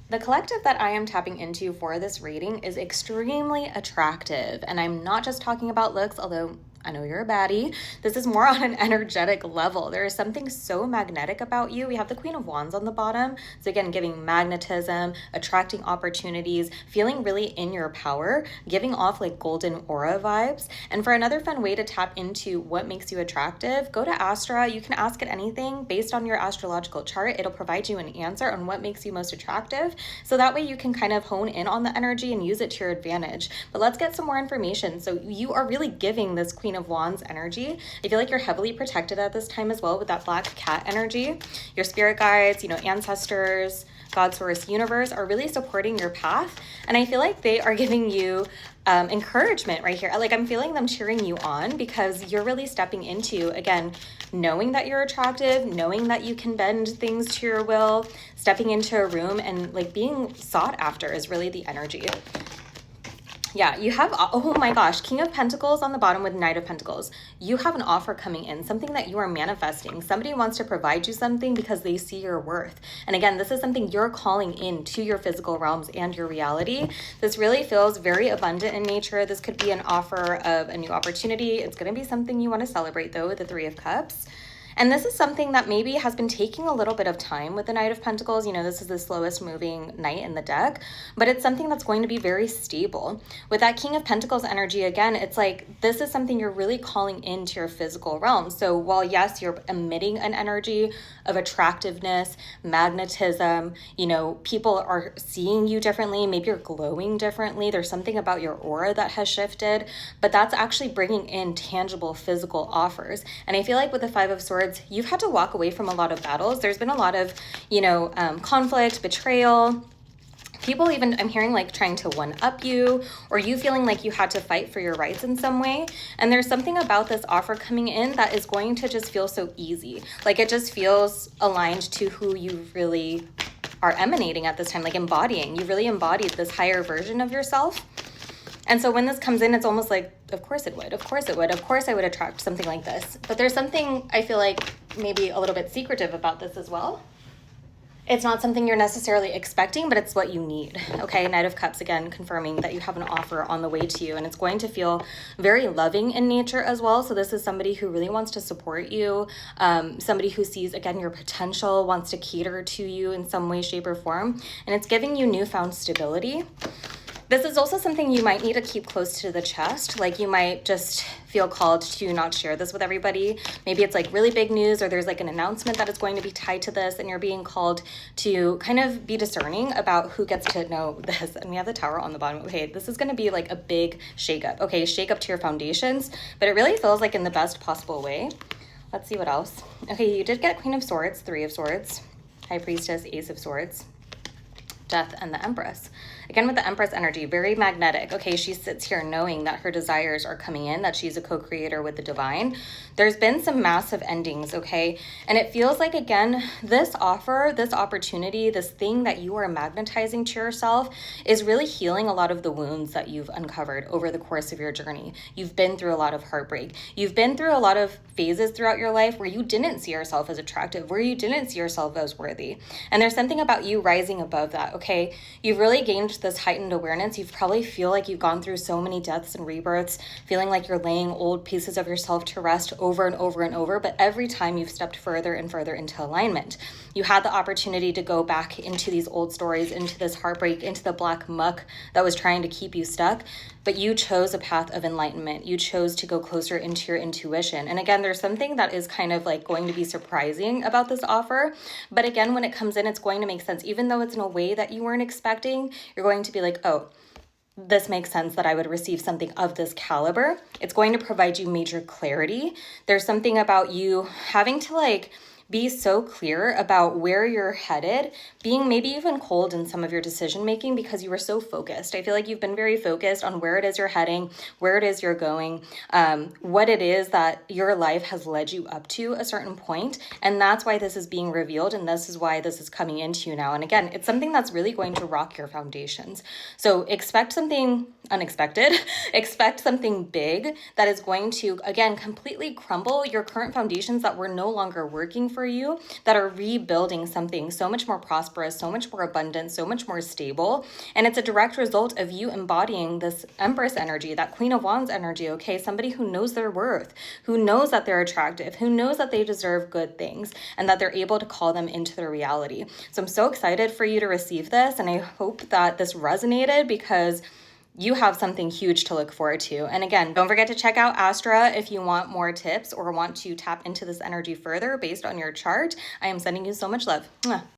The collective that I am tapping into for this reading is extremely attractive. And I'm not just talking about looks, although I know you're a baddie. This is more on an energetic level. There is something so magnetic about you. We have the Queen of Wands on the bottom. So again, giving magnetism, attracting opportunities, feeling really in your power, giving off like golden aura vibes. And for another fun way to tap into what makes you attractive, go to Astra. You can ask it anything based on your astrological chart. It'll provide you an answer on what makes you most attractive. So that way you can kind of hone in on the energy and use it to your advantage. But let's get some more information. So you are really giving this Queen of Wands energy. I feel like you're heavily protected at this time as well with that black cat energy. Your spirit guides, ancestors, God, source, universe are really supporting your path. And I feel like they are giving you encouragement right here. Like I'm feeling them cheering you on because you're really stepping into, again, knowing that you're attractive, knowing that you can bend things to your will, stepping into a room and like being sought after is really the energy. Yeah, you have, oh my gosh, King of Pentacles on the bottom with Knight of Pentacles. You have an offer coming in, something that you are manifesting. Somebody wants to provide you something because they see your worth. And again, this is something you're calling in to your physical realms and your reality. This really feels very abundant in nature. This could be an offer of a new opportunity. It's going to be something you want to celebrate though with the Three of Cups. And this is something that maybe has been taking a little bit of time with the Knight of Pentacles. This is the slowest moving knight in the deck, but it's something that's going to be very stable. With that King of Pentacles energy, again, it's like this is something you're really calling into your physical realm. So while yes, you're emitting an energy of attractiveness, magnetism, people are seeing you differently. Maybe you're glowing differently. There's something about your aura that has shifted, but that's actually bringing in tangible physical offers. And I feel like with the Five of Swords, you've had to walk away from a lot of battles. There's been a lot of, conflict, betrayal. People even, I'm hearing like trying to one-up you, or you feeling like you had to fight for your rights in some way. And there's something about this offer coming in that is going to just feel so easy. Like it just feels aligned to who you really are emanating at this time, like embodying. You really embodied this higher version of yourself. And so when this comes in, it's almost like, of course it would, of course it would, of course I would attract something like this. But there's something I feel like maybe a little bit secretive about this as well. It's not something you're necessarily expecting, but it's what you need. Okay, Knight of Cups, again, confirming that you have an offer on the way to you, and it's going to feel very loving in nature as well. So this is somebody who really wants to support you, somebody who sees, again, your potential, wants to cater to you in some way, shape, or form, and it's giving you newfound stability. This is also something you might need to keep close to the chest. Like you might just feel called to not share this with everybody. Maybe it's like really big news, or there's like an announcement that is going to be tied to this, and you're being called to kind of be discerning about who gets to know this. And we have the Tower on the bottom. Okay, this is going to be like a big shakeup. Okay, shake up to your foundations, but it really feels like in the best possible way. Let's see what else. Okay, you did get Queen of Swords, Three of Swords, High Priestess, Ace of Swords, Death, and the Empress. Again, with the Empress energy, very magnetic. Okay, she sits here knowing that her desires are coming in, that she's a co-creator with the divine. There's been some massive endings, okay? And it feels like, again, this offer, this opportunity, this thing that you are magnetizing to yourself is really healing a lot of the wounds that you've uncovered over the course of your journey. You've been through a lot of heartbreak. You've been through a lot of phases throughout your life where you didn't see yourself as attractive, where you didn't see yourself as worthy. And there's something about you rising above that, okay? You've really gained this heightened awareness. You probably feel like you've gone through so many deaths and rebirths, feeling like you're laying old pieces of yourself to rest over and over and over. But every time you've stepped further and further into alignment, you had the opportunity to go back into these old stories, into this heartbreak, into the black muck that was trying to keep you stuck. But you chose a path of enlightenment. You chose to go closer into your intuition. And again, there's something that is kind of like going to be surprising about this offer. But again, when it comes in, it's going to make sense. Even though it's in a way that you weren't expecting, you're going to be like, oh, this makes sense that I would receive something of this caliber. It's going to provide you major clarity. There's something about you having to be so clear about where you're headed, being maybe even cold in some of your decision making because you were so focused. I feel like you've been very focused on where it is you're heading, where it is you're going, what it is that your life has led you up to a certain point. And that's why this is being revealed, and this is why this is coming into you now. And again, it's something that's really going to rock your foundations. So expect something unexpected, expect something big that is going to, again, completely crumble your current foundations that were no longer working for you that are rebuilding something so much more prosperous, so much more abundant, so much more stable. And it's a direct result of you embodying this Empress energy, that Queen of Wands energy, okay? Somebody who knows their worth, who knows that they're attractive, who knows that they deserve good things, and that they're able to call them into their reality. So I'm so excited for you to receive this, and I hope that this resonated, because you have something huge to look forward to. And again, don't forget to check out Astra if you want more tips or want to tap into this energy further based on your chart. I am sending you so much love. Mwah.